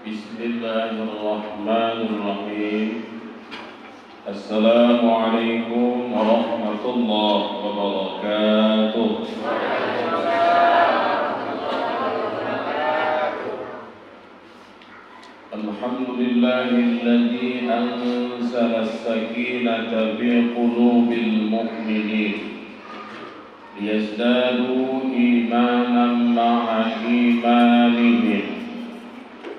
Bismillahirrahmanirrahim. Assalamualaikum warahmatullahi wabarakatuh. Alhamdulillahilladzi anzala as-sakinata fi qulubil mu'minin liyazdadu imanan ma'a imanihim.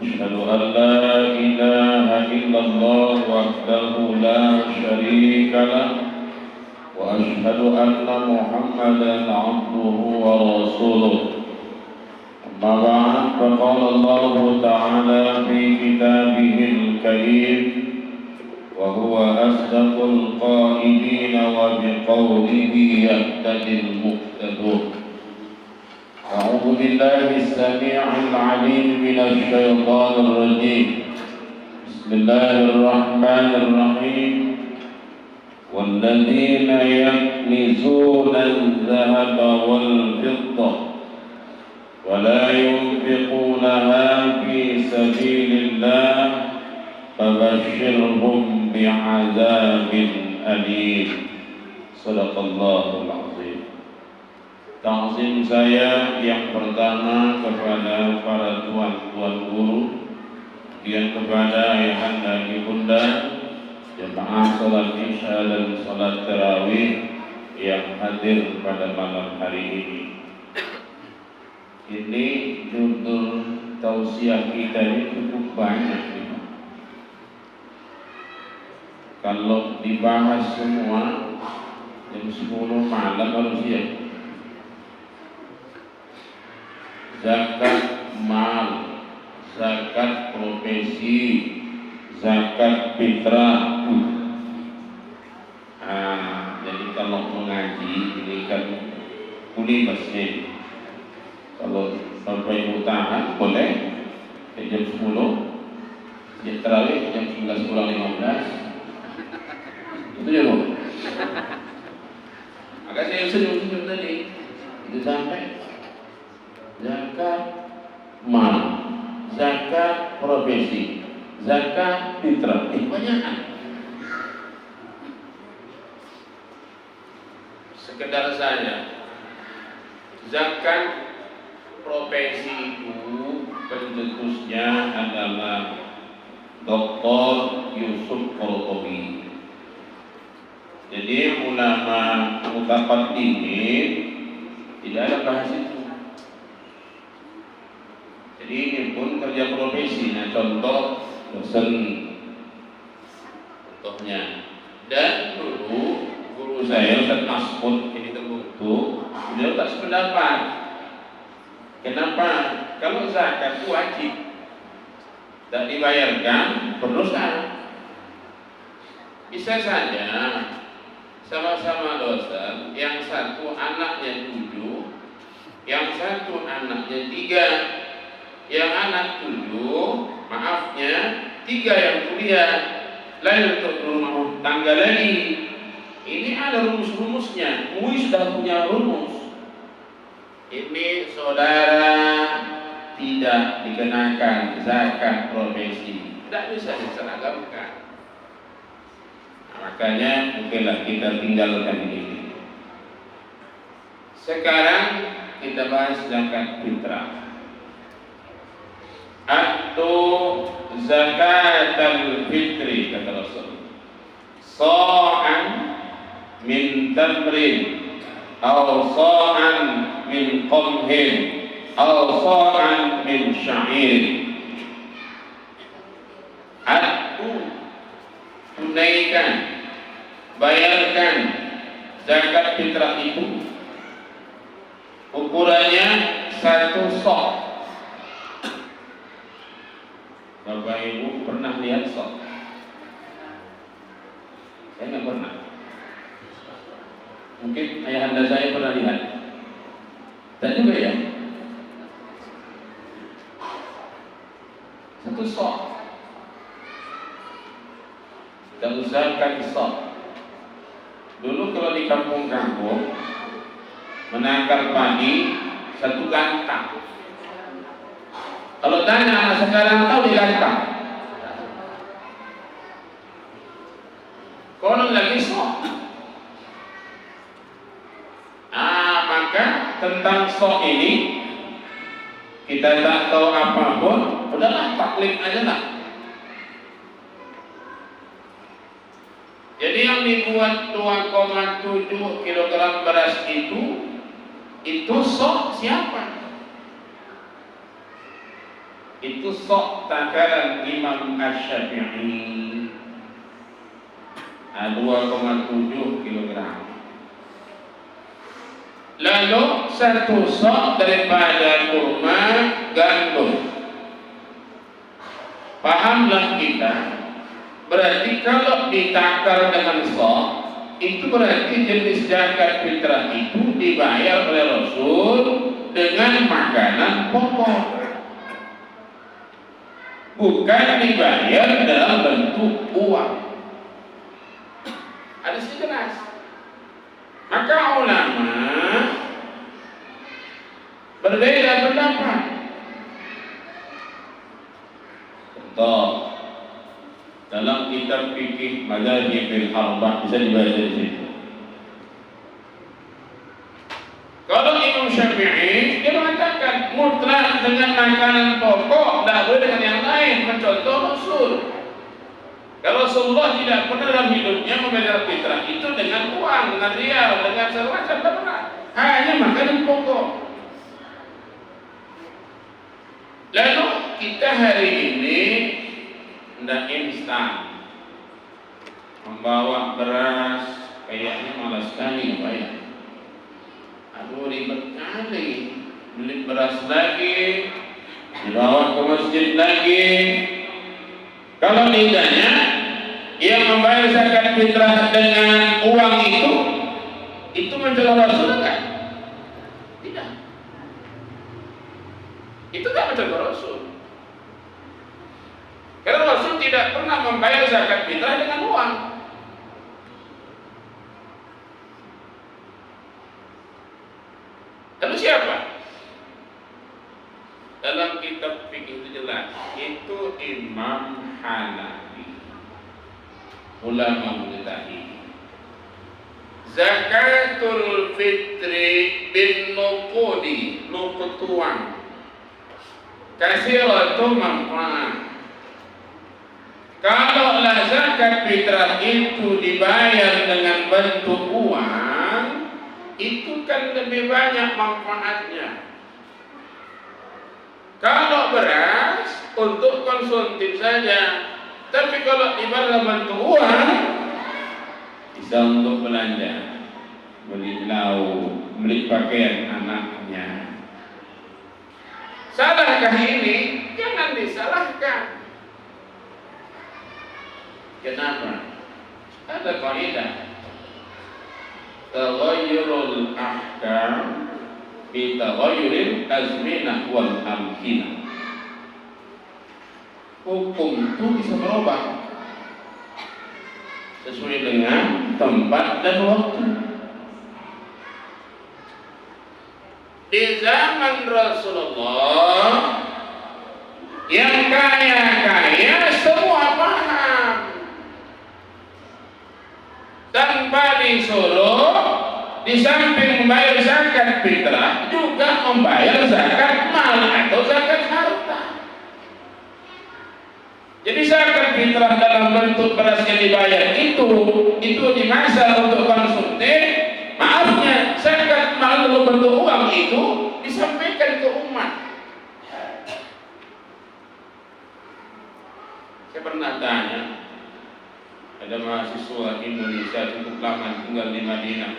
Asyhadu an la ilaha illallah wahdahu la syarika lah wa asyhadu anna Muhammadan abduhu wa rasuluh. Amma ba'd, faqala Allah ta'ala fi kitabihil karim wa huwa asdaqul qailin wa biqawlihi yahtadil muhtadun. أعوذ بالله السميع العليم من الشيطان الرجيم. بسم الله الرحمن الرحيم. والذين يكنزون الذهب والفضة ولا ينفقونها في سبيل الله فبشرهم بعذاب أليم. صدق الله العظيم. Ta'zim saya yang pertama kepada para tuan-tuan guru, kemudian kepada ayahanda ibunda, jemaah salat isya dan salat tarawih yang hadir pada malam hari ini. Ini judul tausiah kita ini cukup banyak. Kalau dibahas semua jam 10 malam harus siap. Zakat mal, zakat profesi, zakat fitrah. Jadi kalau mengaji ini kan kuliah masjid. Kalau sampai ibu tahan boleh jam 10, jam terawih jam 11 kurang 15. Itu ya bu. Agak saya senyum tadi. Itu sampai zakat mal, zakat profesi, zakat fitrah. Banyak. Sekedar saja zakat profesi itu pencetusnya adalah Dr. Yusuf Qaradawi. Jadi ulama mutaqaddimin tidak ada bahas itu. Jadi ini pun kerja profesi. Nah, contoh dosen, contohnya. Dan dulu guru saya Ustaz Mas'ud ini terbentuk, beliau tak sependapat. Kenapa? Kalau zakat itu wajib, tak dibayarkan berdosa. Bisa saja sama-sama dosen, yang satu anaknya 7, yang satu anaknya 3. Yang anak 7, maafnya 3 yang kuliah, lain untuk rumah tangga lagi. Ini ada rumus-rumusnya. MUI sudah punya rumus. Ini saudara tidak dikenakan zakat profesi, tidak bisa diseragamkan. Makanya mungkinlah kita tinggalkan ini. Sekarang kita bahas zakat fitrah. Atau zakat al-fitri, kata Rasul, sa'an min tamrin atau sa'an min qamhin atau sa'an min sya'ir. Atau tunaikan, bayarkan zakat fitrah itu, ukurannya 1 sok. Bapak Ibu pernah lihat sok? Saya nggak pernah. Mungkin ayahanda saya pernah lihat. Dan juga ya, 1 sok. Dan usahakan sok. Dulu kalau di kampung-kampung menangkar padi 1 gantang. Kalau tanya anak sekarang tahu dikata. Kalau lagi sok. Maka tentang sok ini kita tak tahu apapun, udahlah taklid aja lah. Jadi yang dibuat 2,7 kilogram beras itu sok siapa? Itu sok takaran Imam Asy-Syafi'i 2,7 kilogram. Lalu satu sok daripada kurma gandum. Pahamlah kita. Berarti kalau ditakar dengan sok, itu berarti jenis zakat fitrah itu dibayar oleh Rasul dengan makanan pokok. Bukan dibayar dalam bentuk uang. Ada jelas. Maka ulama berbeda pendapat. Contoh dalam kitab fikih Madzhabul Arba'ah bisa dibaca di situ. Kalau Imam Syafi'i dia mengatakan mutlak dengan makanan pokok, tidak boleh dengan yang lain. Mencontoh Rasul. Kalau Rasulullah tidak pernah dalam hidupnya membayar fitrah itu dengan uang, dengan rial, dengan semacam, tidak pernah. Hanya makanan pokok. Lalu kita hari ini tidak instan membawa beras, kayaknya malas sekali Pak ya. Aduh ribet kali, beli beras lagi, dibawa ke masjid lagi. Kalau tidaknya yang membayar zakat fitrah dengan uang itu mencontoh Rasul enggak? Tidak. Itu tidak mencontoh Rasul. Karena Rasul tidak pernah membayar zakat fitrah dengan uang. Lalu siapa? Dalam kitab fikih itu jelas, itu Imam Hanafi, ulama mujtahid. Zakatul fitri bin nuqudi, nuqud uang. Kasiratu manfaat. Kalau zakat fitrah itu dibayar dengan bentuk uang, itu kan lebih banyak manfaatnya. Kalau beras untuk konsumtif saja, tapi kalau dibayar dalam bentuk uang, bisa untuk belanja, beli lauk, beli pakaian anaknya. Salahkah ini? Jangan disalahkan. Kenapa? Ada kaidah taghayyurul ahkam bi taghayyuril azminah wal amkinah. Hukum itu bisa berubah sesuai dengan tempat dan waktu. Di zaman Rasulullah yang kaya-kaya semua paham, tanpa disuruh, di samping membayar zakat fitrah juga membayar zakat mal atau zakat harta. Jadi zakat fitrah dalam bentuk beras yang dibayar itu di masa untuk konsumtif. Maafnya, zakat mal dalam bentuk uang itu disampaikan ke umat. Saya pernah tanya, ada mahasiswa Indonesia cukup lama tinggal di Madinah.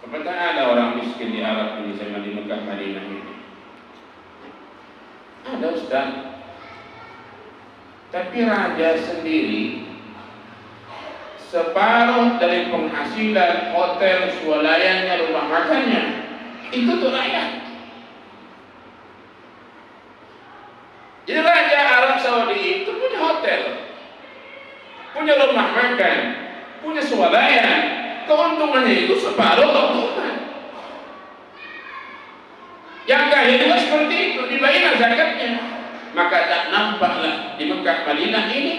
Apakah ada orang miskin di Arab ini sama di Mekah Madinah ini? Ada Ustaz. Tapi raja sendiri separuh dari penghasilan hotel, swalayannya, rumah makannya itu untuk rakyat. Jadi raja Arab Saudi itu punya hotel, punya rumah makan, punya swalayan, keuntungannya itu separuh keuntungan. Yang Jahil juga seperti itu, dibayar zakatnya. Maka tak nampaklah di Mekah Madinah ini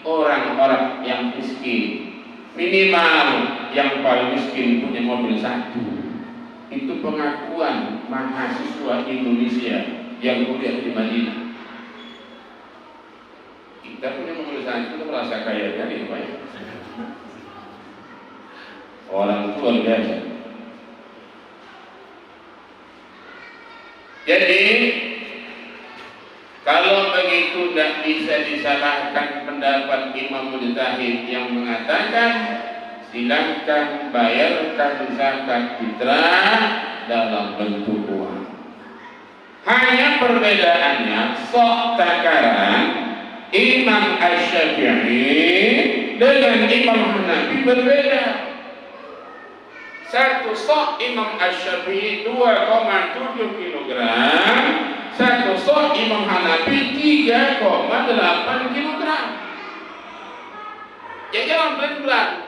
orang-orang yang miskin. Minimal yang paling miskin punya mobil satu. Itu pengakuan mahasiswa Indonesia yang kuliah di Madinah. Kita punya mobil satu itu merasa kaya kan ya Pak ya? Orang luar biasa. Jadi kalau begitu tidak bisa disalahkan pendapat Imam Mujtahid yang mengatakan silakan bayarkan zakat fitrah dalam bentuk uang. Hanya perbedaannya sok takaran Imam Asy-Syafi'i dengan Imam Hanafi berbeda. Satu sok Imam Asy-Syafi'i 2,7 kg, satu sok Imam Hanafi 3,8 kg. Ya jangan berat-berat,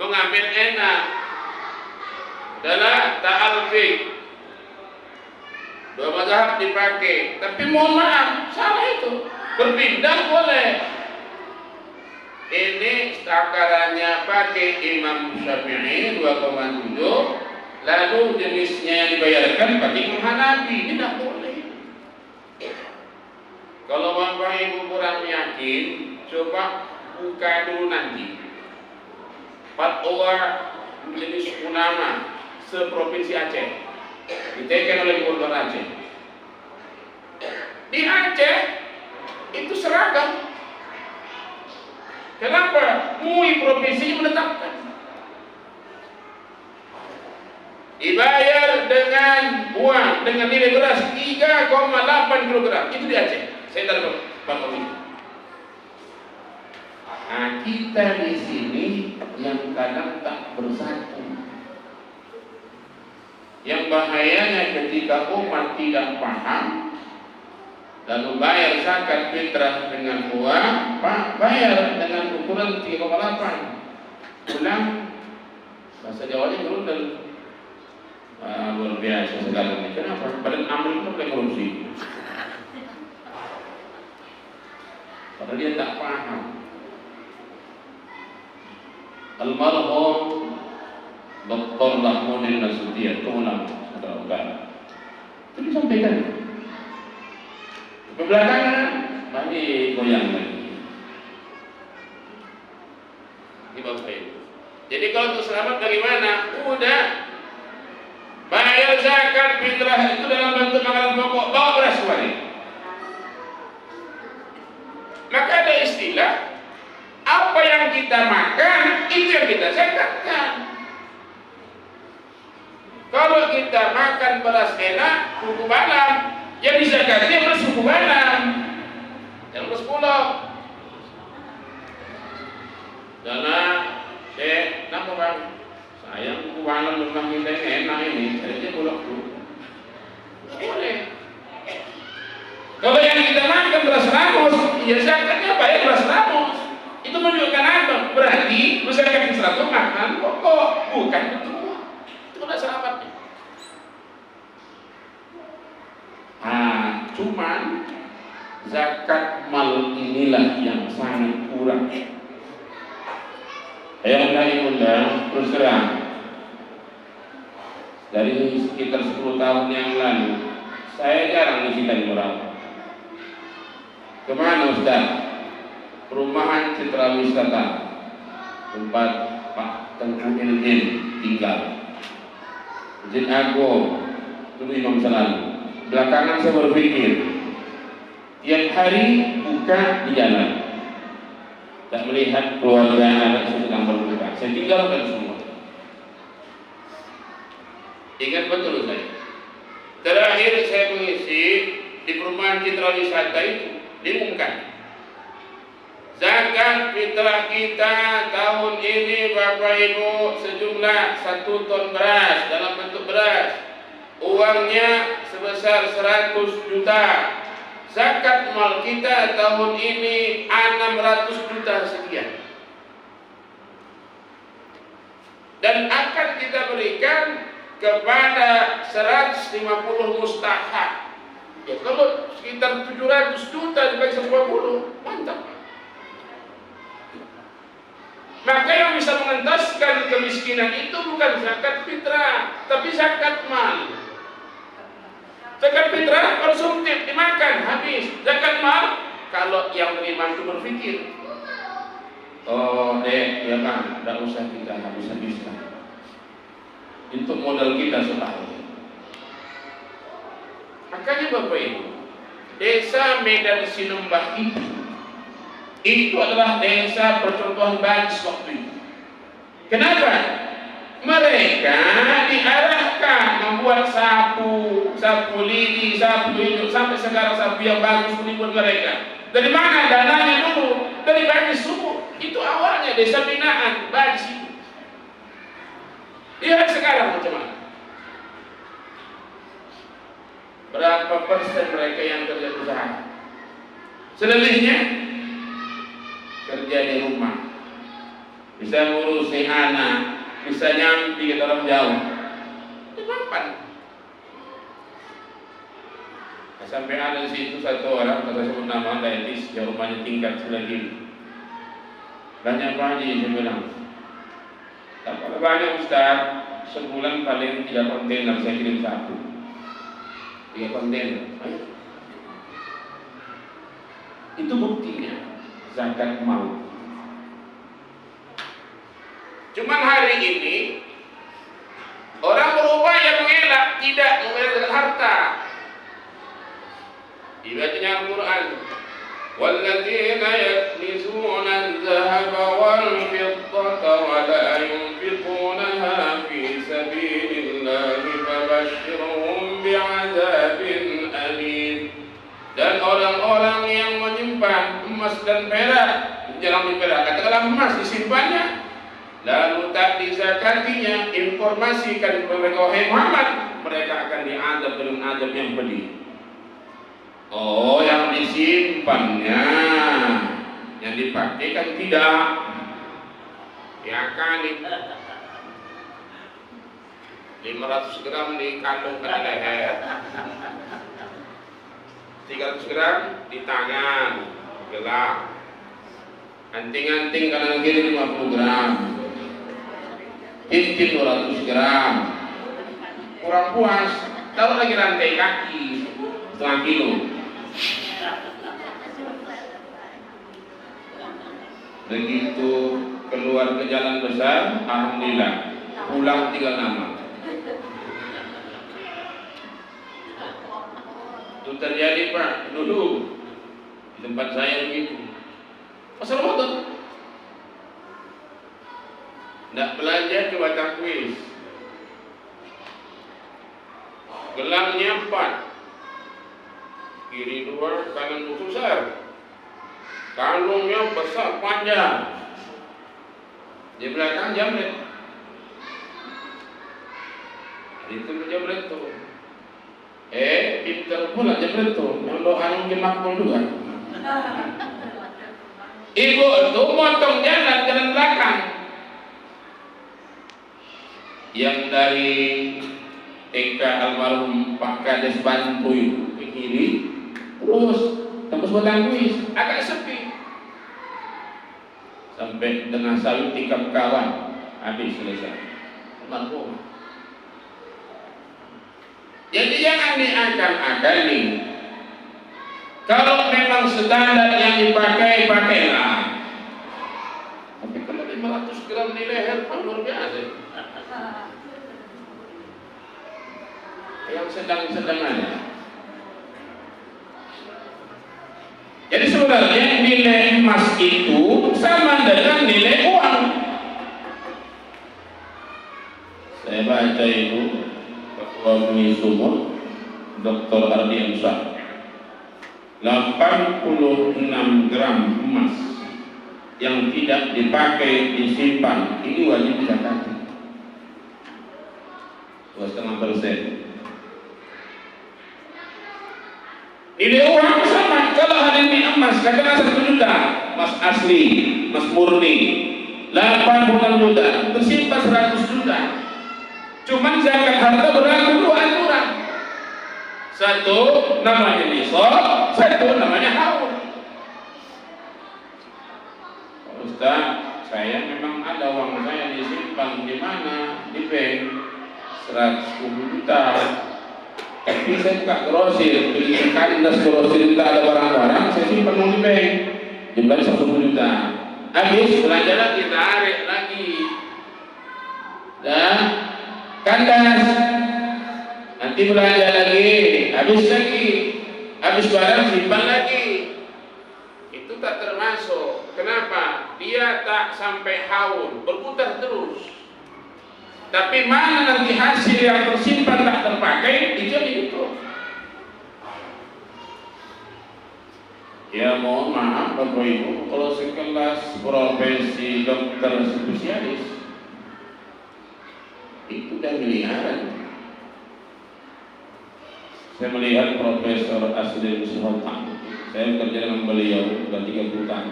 mengambil enak adalah ta'alfiq. Dua mazhab dipakai, tapi mohon maaf, salah itu. Berpindah boleh. Ini takarannya pakai Imam Syafi'i 2,7, lalu jenisnya yang dibayarkan pakai Imam Hanafi, tidak boleh. Kalau Bapak Ibu kurang yakin, coba buka dulu nanti fatwa jenis ulama seprovinsi Aceh, ditekan oleh Gubernur Aceh. Di Aceh itu seragam. Kenapa? MUI provinsi menetapkan dibayar dengan uang dengan nilai beras 3,8 kg. Itu di Aceh. Saya dalam Pak ini. Nah, kita di sini yang kadang tak bersatu. Yang bahayanya ketika umat tidak paham lalu bayar zakat fitrah dengan uang, Pak, bayar dengan ukuran 3,8. Ulang bahasa Jawanya gerundel. Luar biasa sekali ini. Kenapa? Badan amil itu boleh korupsi. Padahal dia tak paham. Almarhum Dr. Lahmudin Nasution, kemudian Sumatera Utara, itu disampaikan. Belakangan masih goyang lagi. Ini Bapak Ibu. Jadi kalau untuk selamat bagaimana? Udah bayar zakat fitrah itu dalam bentuk makanan pokok, bawa beras kembali. Maka ada istilah apa yang kita makan itu yang kita zakatkan. Kalau kita makan beras enak, suku balam, yang dizakatnya beras suku balam, yang beras bulog. Karena saya, kenapa bang? Sayang suku balam memang kita enak ini, jadi bulog dulu. Boleh. Kalau yang kita makan beras ramos, ya zakatnya bayar beras ramos. Itu menunjukkan apa? Berarti masyarakat Islam itu makan pokok, bukan betul. Itu udah selamatnya. Cuman zakat mal inilah yang sangat kurang. Yang kami undang terus terang dari sekitar 10 tahun yang lalu saya jarang ngisi tadi orang. Kemana Ustaz? Perumahan Citra Wisata tempat Pak Tengku Ilmin tinggal, Masjid Agung dulu Imam selalu. Belakangan saya berpikir tiap hari buka di jalan, tak melihat keluarga anak saya sedang berbuka, saya tinggalkan semua. Ingat betul saya, terakhir saya mengisi di perumahan Citra Wisata itu diumumkan zakat fitrah kita tahun ini Bapak Ibu sejumlah 1 ton beras dalam bentuk beras, uangnya sebesar 100 juta. Zakat mal kita tahun ini 600 juta sekian. Dan akan kita berikan kepada 150 mustahak. Ya kalau sekitar 700 juta dibagi 150, mantap. Maka yang bisa mengentaskan kemiskinan itu bukan zakat fitrah, tapi zakat mal. Zakat fitrah konsumtif, dimakan, habis. Zakat mal, kalau yang terima itu berpikir, oh dek, ya kan, tidak usah kita habis-habiskan. Untuk modal kita setahun. Makanya Bapak Ibu, desa Medan Sinembah itu adalah desa percontohan bajis waktu itu. Kenapa? Mereka diarahkan membuat sapu lidi, sapu hijau, sampai sekarang sapu yang bagus dibuat mereka. Dari mana dananya dulu? Dari bajis subuh. Itu awalnya desa binaan bajis itu. Lihat sekarang macam mana? Berapa persen mereka yang kerja usaha? Selebihnya kerja di rumah, bisa ngurusi anak, bisa nyampi ke orang jauh. Itu mapan. Sampai ada di situ satu orang, kata sebut nama Daitis, yang rumahnya tingkat selagi. Banyak haji, saya bilang. Kalau banyak Ustaz, sebulan paling 3 kontainer saya kirim satu. 3 kontainer. Itu buktinya zakat mal. Cuman hari ini orang berupaya mengelak, tidak mengelak harta. Dibacanya Al-Quran, walladzina yaknizuna al-dhahaba wal-fiddata wa la yunfiqunaha fi sabilillahi fabashshirhum bi'adzabin alim. Dan orang-orang yang menyimpan emas dan perak, jarang diperak, katakanlah emas disimpannya, lalu tak dizakatinya, informasikan kepada mereka, wahai Muhammad, mereka akan diadab dengan adab yang pedih. Oh, yang disimpannya, yang dipakai kan tidak. Ya kan, 500 gram dikandungkan di leher, 300 gram di tangan, gelap. Anting-anting kanan kiri 50 gram, cincin 200 gram. Kurang puas, taruh lagi rantai kaki 1,5 kilo. Begitu keluar ke jalan besar, alhamdulillah, pulang tinggal nama. Itu terjadi Pak dulu di tempat saya begitu. Pasal motor, tidak belajar ke batang kuis. Gelangnya 4, kiri 2, kanan 2 besar. Kalungnya besar panjang. Di belakang jamret. Itu jamret tuh. Pintar pula jamret tuh. Yang doa mungkin makmul juga. Ibu itu motong jalan belakang. Yang dari TK almarhum Pak Kades Bantu itu ke kiri, terus tembus batang kuis, agak sepi. Sampai tengah sawit tikam kawan, habis selesai. Almarhum. Jadi jangan diakal-akali. Kalau memang standar yang dipakai, pakailah. Tapi kalau 500 gram di leher, luar biasa. Yang sedang-sedang aja. Jadi sebenarnya nilai emas itu sama dengan nilai uang. Saya baca itu Ketua Bumi Sumur, Dr. Ardi Amsah, 86 gram emas yang tidak dipakai disimpan, ini wajib dizakati. 2,5%. Nilai uang sama, kalau hari ini emas katakan 1 juta, emas asli, emas murni 80 juta, tersimpan 100 juta. Cuman zakat harta berlaku 2 Satu namanya nisab, satu namanya haul. Ustaz, saya memang ada uang saya disimpan di mana? Di bank 110 juta. Tapi saya buka grosir, pergi kandas grosir, tidak ada barang-barang, saya simpan uang di bank. Jumlahnya 10 juta. Habis belanja lagi, tarik lagi. Dan kandas. Nanti belanja lagi, habis lagi. Habis barang simpan lagi. Itu tak termasuk. Kenapa? Dia tak sampai haul, berputar terus. Tapi mana nanti hasil yang tersimpan tak terpakai, itu. Ya mohon maaf Bapak Ibu, kalau sekelas profesi dokter spesialis itu udah miliaran. Saya melihat Profesor Asli Musyihotan, saya kerja dengan beliau sudah 30 tahun.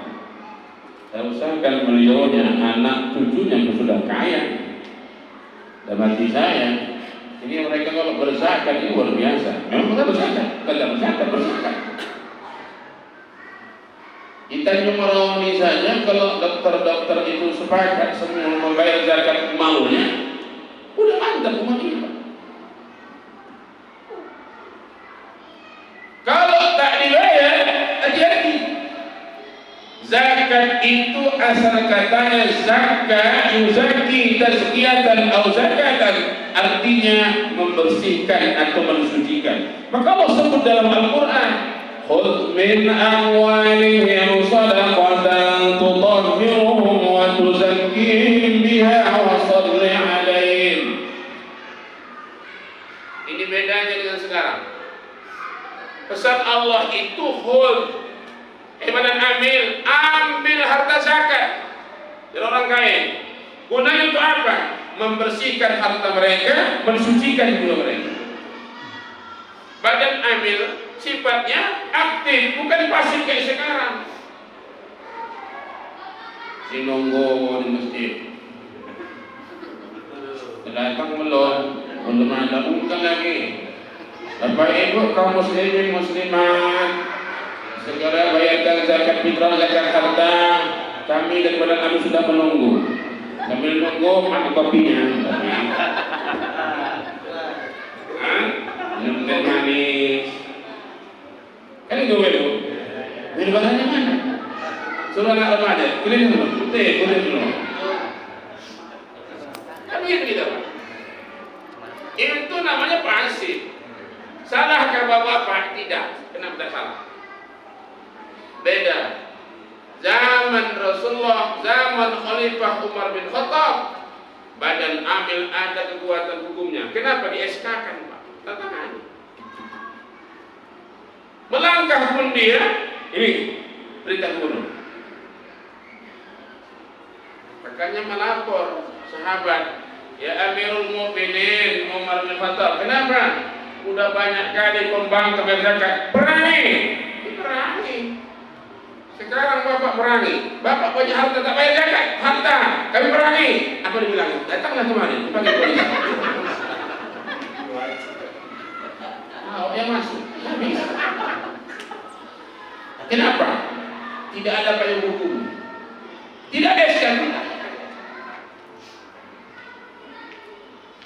Saya usahakan beliaunya, anak cucunya sudah kaya. Dan mati saya, ini mereka kalau berzakat ini luar biasa. Memang mereka berzakat. Kita Jumrawi saja kalau dokter-dokter itu sepakat semua membayar zakat malunya, udah mantap umat ini. Kalau tak dibayar, hati-hati. Zakat itu asal katanya zakat yuzaki tazkiyatan atau zakatan, artinya membersihkan atau mensucikan. Maka Allah sebut dalam Al-Quran, khudh min amwalihim sadaqatan tutahhiruhum wa tuzakkihim biha wa shalli alaihim. Ini bedanya dengan sekarang. Pesan Allah itu khudh, dan ambil harta zakat dari orang kaya. Gunanya untuk apa? Membersihkan harta mereka, mensucikan jiwa mereka. Badan amil sifatnya aktif, bukan pasif kayak sekarang. Si nunggu di masjid, datang belum ada bukan lagi. Bapak Ibu kaum muslimin muslimat, segera bayarkan zakat fitrah, zakat harta. Kami dan badan kami sudah menunggu. Sambil nunggu makan kopinya. Minum teh manis. Kan itu Bu. Ini bahannya mana? Suruh anak remaja, keliling dulu. Keliling dulu. Kan begitu Pak. Itu namanya pasif. Salahkah Bapak? Tidak. Kenapa tidak salah? Beda. Zaman Rasulullah, zaman Khalifah Umar bin Khattab, badan amil ada kekuatan hukumnya. Kenapa di-SK-kan Pak? Tantangan. Melangkah pun dia, ini perintah gubernur. Makanya melapor sahabat, ya Amirul Mukminin Umar bin Khattab, kenapa? Udah banyak kali pembangkang zakat, perangi. Sekarang Bapak perangi, Bapak punya harta tak bayar zakat, harta kami perangi. Apa dibilang? Datanglah kemarin, dipanggil polisi. Yang masuk, habis. Kenapa? Tidak ada payung hukum, tidak ada SK.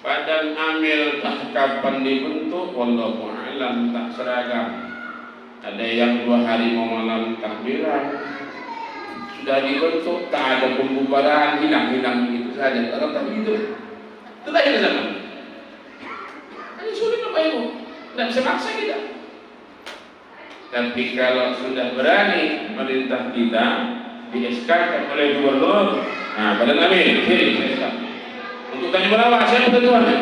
Badan amil tak kapan dibentuk, wallahu a'lam, tak seragam. Ada yang 2 hari mau malam takbiran, sudah dibentuk, tak ada pembubaran, hilang begitu saja. Kalau tak begitu, itu lahir zaman. Ini sulit Bapak Ibu, tidak bisa maksa kita. Tapi kalau sudah berani merintah kita, di-SK-kan oleh gubernur, nah badan amil, sini saya SK. Untuk tanya berawak, saya ketentuannya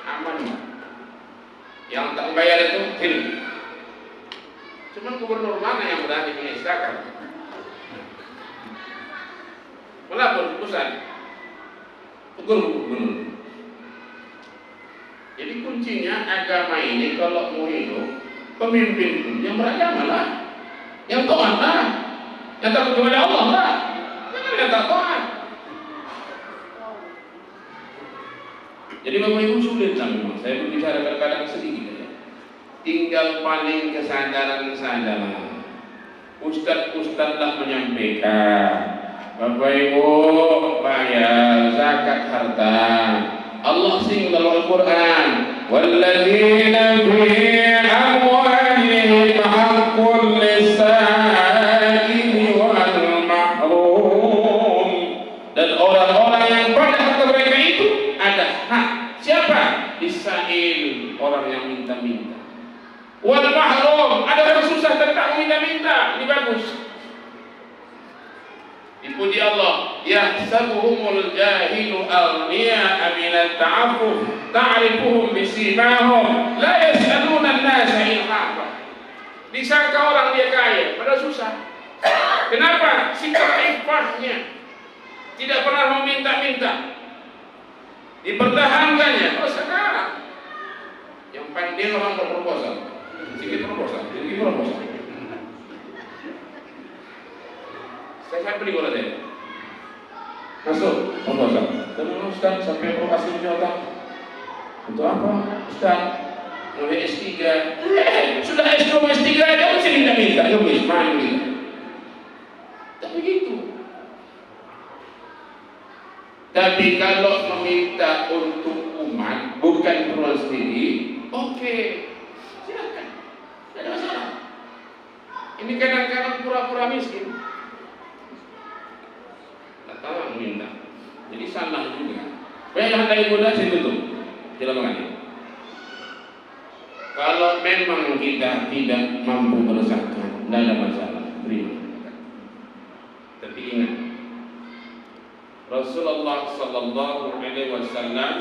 aman. Yang tak membayar itu, sini. Cuma gubernur mana yang berani mengesahkan? Melapor pusat, gubernur. Jadi kuncinya agama ini kalau mau hidup, pemimpin pun yang beragama lah, yang taat lah, yang takut kepada Allah lah, jangan yang tak taat. Jadi Bapak Ibu sulit lah memang. Saya berbicara kadang-kadang sedikit saja. tinggal paling kesadaran saja. Ustadz-ustadzlah menyampaikan, Bapak Ibu bayar zakat harta. Allah sing dalam Al-Quran, walladzina fi amwalihim haqqun lis-sa'ili wal mahrum. Dan orang-orang yang pada harta mereka itu ada hak. Siapa? Lis-sa'il, orang yang minta-minta. Wal mahrum, ada orang susah tentang minta-minta. Ini bagus. Dipuji Allah, yahsabuhumul jahilu aghniya'a minat ta'affuf ta'rifuhum bisimahum la yas'aluna an-nasa ilhafa. Disangka orang dia kaya, padahal susah. Kenapa? Sikap ifahnya, tidak pernah meminta-minta, dipertahankannya. Oh sekarang yang pandai orang berproposal, sedikit proposal, sedikit proposal. Saya beli bola saya. Masuk proposal. Terus Ustaz sampai profesi otak. Untuk apa? Ustaz mulai S3. Sudah S2 S3 aja masih minta-minta, ya wis mandi. Tak begitu. Tapi kalau meminta untuk umat, bukan perlu sendiri, oke. Silakan. Tidak ada masalah. Ini kadang-kadang pura-pura miskin. Datang minta. Jadi salah juga. Baiklah dari muda saya tutup. Tidak mengerti. Kalau memang kita tidak mampu berzakat, tidak ada masalah. Terima. Tapi ingat, Rasulullah Sallallahu Alaihi Wasallam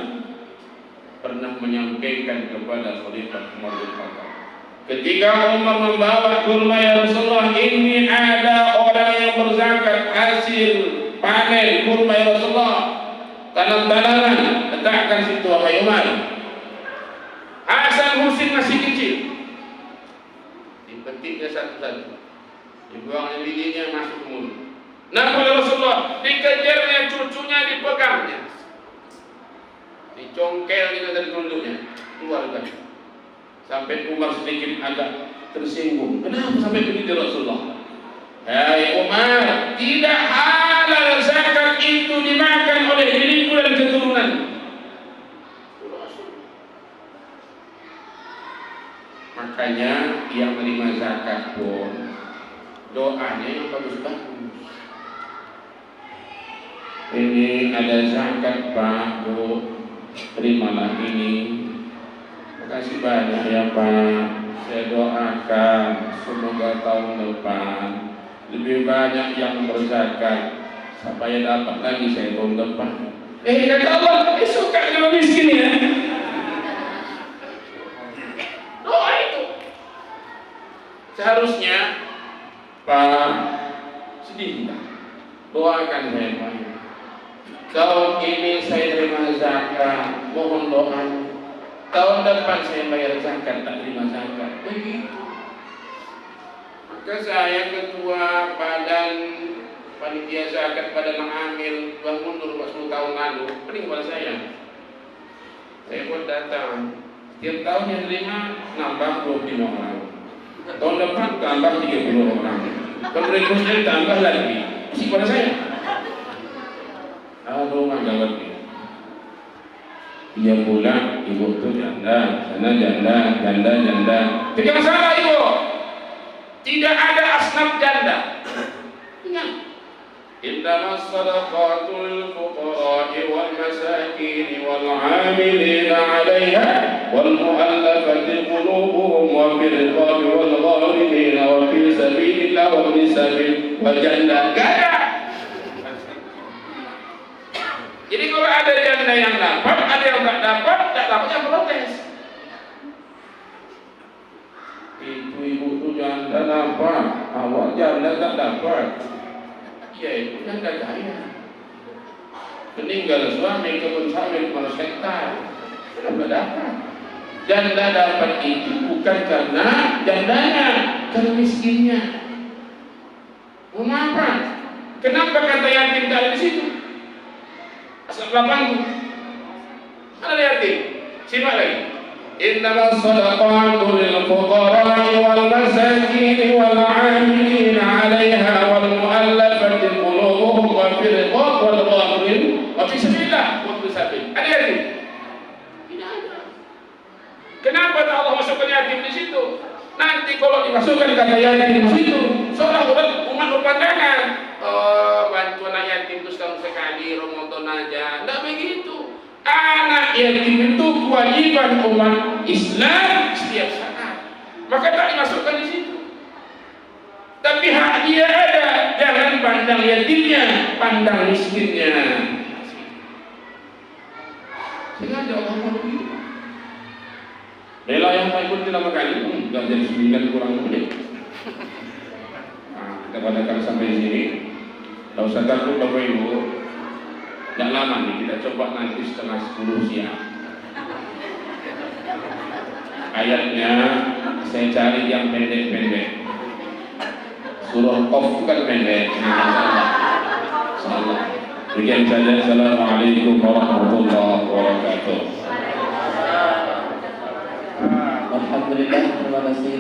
pernah menyampaikan kepada Khalifah Umar bin Khattab. Ketika Umar membawa kurma, ya Rasulullah, ini ada orang yang berzakat hasil panen kurma ya Rasulullah, tanam-tanaman, letakkan situ wahai Umar. Hasan Husin masih kecil, dipetiknya satu-satu, dibuang bijinya masuk ke mulut. Nampak ya Rasulullah, dikejarnya cucunya, dipegangnya, dicongkelnya dari tunduknya, keluarga. Sampai Umar sedikit agak tersinggung. Kenapa sampai begitu Rasulullah? Hai Umar, tidak halal zakat itu dimakan oleh diriku dan keturunan. Makanya yang menerima zakat pun doanya yang bagus-bagus. Ini ada zakat Pak, Bu, terimalah ini. Terima kasih banyak ya Pak. Saya doakan semoga tahun depan lebih banyak yang berzakat supaya dapat lagi saya tahun depan. Kata Allah, suka kalau miskin ya. Doa itu. Seharusnya Pak sedih tak? Doakan saya Pak. Tahun ini saya terima zakat, mohon doanya. Tahun depan saya bayar zakat, tak terima zakat. Begitu. Maka saya ketua badan panitia zakat Badan Amil Bang mundur 10 tahun lalu, pening pada saya. Saya pun datang. Setiap tahun yang terima nambah 25 orang. Tahun depan tambah 30 orang. Berikutnya tambah lagi. Pusing pada saya. Aduh, gawat nih. Dia pulang, ibu tuh janda, sana janda, janda. Tidak masalah ibu. Tidak ada asnaf janda. Ingat. Innama sadaqatul fuqara'i wal masakin wal 'amilina 'alayha wal mu'allafati qulubuhum wa fil riqabi wal gharimina wa fi sabilillah wa fi sabil wa janda. Jadi kalau ada janda yang dapat, ada yang tak dapat yang protes. Itu ibu tuh janda dapat, awak janda tak dapat. Ya itu janda kaya. Meninggal suami kebun sawit malah hektar, kenapa dapat? Janda dapat itu bukan karena jandanya, karena miskinnya. Mengapa? Kenapa kata yatim tak ada di situ? Asal belakangku ada yatim, simak lagi. Innamas sadaqatu lil fuqara'i wal masakin wal 'amilin 'alaiha wal mu'allafati qulubuhum wa fil riqab wal ghafirin wa fi sabilillah wa fi sabil. Ada yatim? Tidak ada. Kenapa Allah masukkan yatim di situ? Nanti kalau dimasukkan kata yatim di situ, seolah umat berpandangan, oh bantu anak yatim itu setahun sekali, Ramadan aja. Tidak begitu. Anak yatim itu kewajiban umat Islam setiap saat. Maka tak dimasukkan di situ. Tapi hak dia ada. Jangan pandang yatimnya, pandang miskinnya. Sengaja Allah mau begitu. Bela yang paling penting lama kali, enggak jadi 9 kurang menit. Nah, kita padakan sampai sini. Tidak usah takut Bapak Ibu. Tidak lama nih, kita coba nanti setengah 10 siang. Ayatnya saya cari yang pendek-pendek. Surah Qaf kan pendek. Insyaallah. Demikian saja. Assalamualaikum warahmatullahi wabarakatuh. Alhamdulillah, terima kasih.